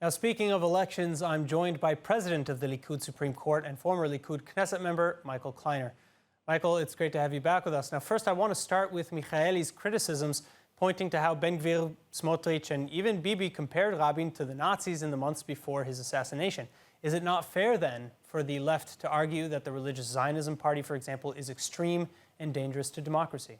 Now, speaking of elections, I'm joined by President of the Likud Supreme Court and former Likud Knesset member, Michael Kleiner. Michael, it's great to have you back with us. Now, first, I want to start with Michaeli's criticisms, pointing to how Ben Gvir, Smotrich, and even Bibi compared Rabin to the Nazis in the months before his assassination. Is it not fair, then, for the left to argue that the religious Zionism party, for example, is extreme and dangerous to democracy?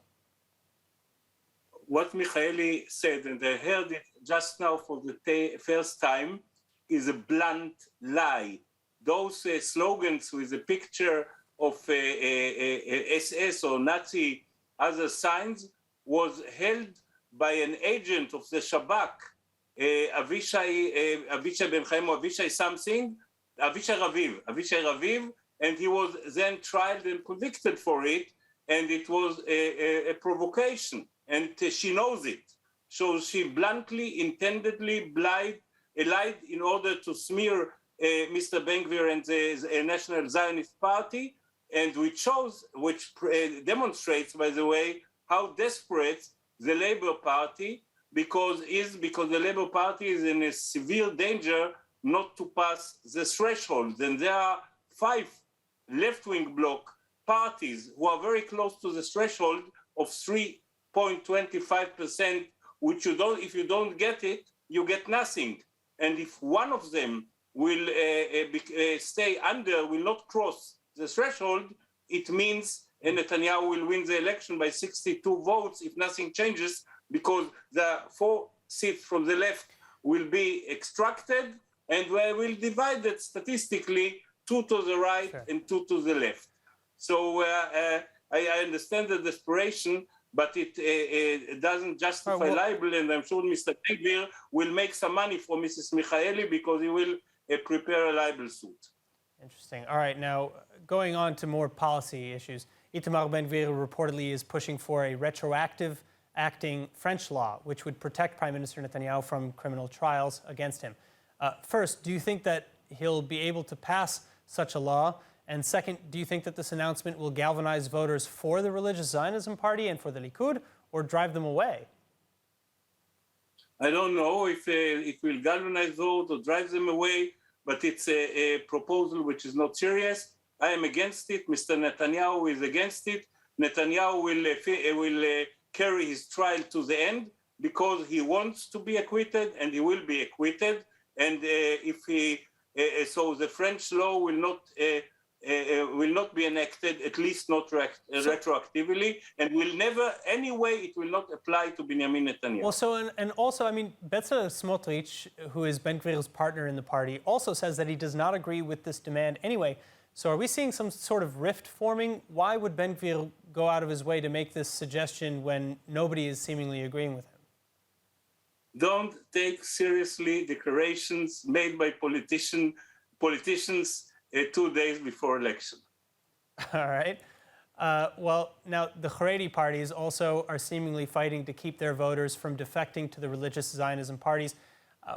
What Michaeli said, and I heard it just now for the first time, is a blunt lie. Those slogans with a picture of SS or Nazi other signs was held by an agent of the Shabak, Avishai Ben Chaim, or Avishai something, Avishai Raviv, and he was then tried and convicted for it, and it was a provocation. And she knows it. So she bluntly, intendedly lied in order to smear Mr. Ben Gvir and the National Zionist Party, and which demonstrates, by the way, how desperate the Labour Party, because the Labour Party is in a severe danger not to pass the threshold. And there are 5 left-wing bloc parties who are very close to the threshold of 3.25%, which if you don't get it, you get nothing. And if one of them will stay under, will not cross the threshold, it means Netanyahu will win the election by 62 votes if nothing changes, because the 4 seats from the left will be extracted, and we will divide it statistically 2 to the right and 2 to the left. So I understand the desperation, but it doesn't justify libel, and I'm sure Mr. Ben Gvir will make some money for Mrs. Michaeli because he will prepare a libel suit. Interesting. All right, now going on to more policy issues. Itamar Ben Gvir reportedly is pushing for a retroactive acting French law, which would protect Prime Minister Netanyahu from criminal trials against him. First, do you think that he'll be able to pass such a law? And second, do you think that this announcement will galvanize voters for the religious Zionism party and for the Likud, or drive them away? I don't know if it will galvanize votes or drive them away, but it's a proposal which is not serious. I am against it. Mr. Netanyahu is against it. Netanyahu will carry his trial to the end because he wants to be acquitted, and he will be acquitted. And so the French law will not be enacted, at least not retroactively, and will never, anyway, it will not apply to Benjamin Netanyahu. Well, and also, I mean, Bezalel Smotrich, who is Ben Gvir's partner in the party, also says that he does not agree with this demand anyway. So are we seeing some sort of rift forming? Why would Ben Gvir go out of his way to make this suggestion when nobody is seemingly agreeing with him? Don't take seriously declarations made by politicians 2 days before election. All right. Well, now the Haredi parties also are seemingly fighting to keep their voters from defecting to the religious Zionism parties.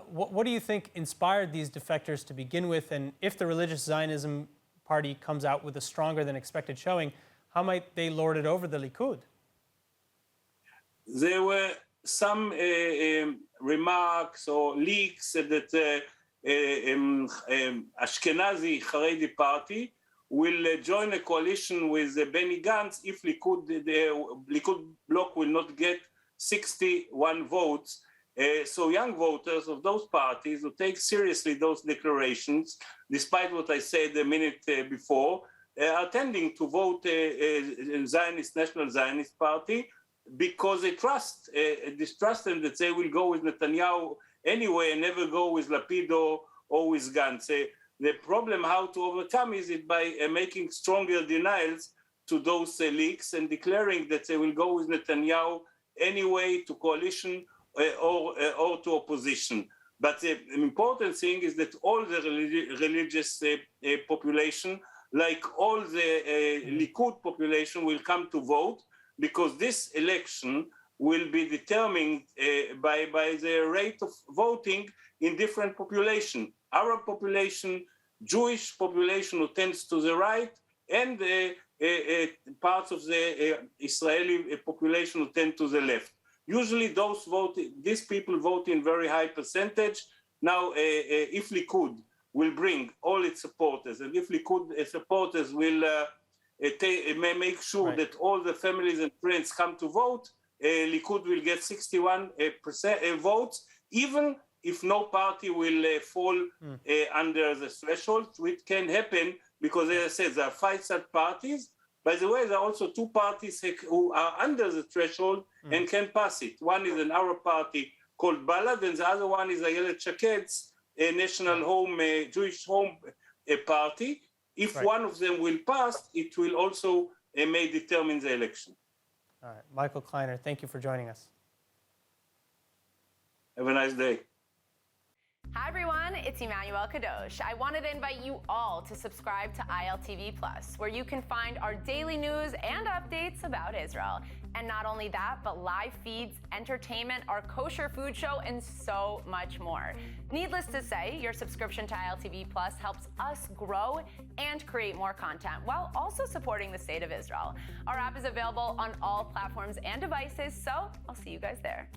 What do you think inspired these defectors to begin with? And if the religious Zionism party comes out with a stronger than expected showing, how might they lord it over the Likud? There were some remarks or leaks that Ashkenazi Haredi party will join a coalition with Benny Gantz if the Likud bloc will not get 61 votes. So young voters of those parties who take seriously those declarations, despite what I said a minute before, are tending to vote National Zionist Party because they distrust them that they will go with Netanyahu anyway and never go with Lapid or with Gantz. The problem how to overcome is it by making stronger denials to those leaks and declaring that they will go with Netanyahu anyway to coalition or to opposition. But the important thing is that all the religious population, like all the Likud population, will come to vote, because this election will be determined by the rate of voting in different population. Arab population, Jewish population who tends to the right, and parts of the Israeli population who tend to the left. Usually these people vote in very high percentage, Now, if Likud will bring all its supporters, and if Likud supporters will make sure that all the families and friends come to vote, Likud will get 61% votes, even if no party will fall under the threshold, which can happen because, as I said, there are 5 such parties. By the way, there are also 2 parties who are under the threshold and can pass it. One is an Arab party called Balad, and the other one is Ayelet Shaked's National Home, Jewish Home Party. If one of them will pass, it will also may determine the election. All right. Michael Kleiner, thank you for joining us. Have a nice day. Hi everyone, it's Emmanuel Kadosh. I wanted to invite you all to subscribe to ILTV Plus, where you can find our daily news and updates about Israel. And not only that, but live feeds, entertainment, our kosher food show, and so much more. Needless to say, your subscription to ILTV Plus helps us grow and create more content while also supporting the state of Israel. Our app is available on all platforms and devices, so I'll see you guys there.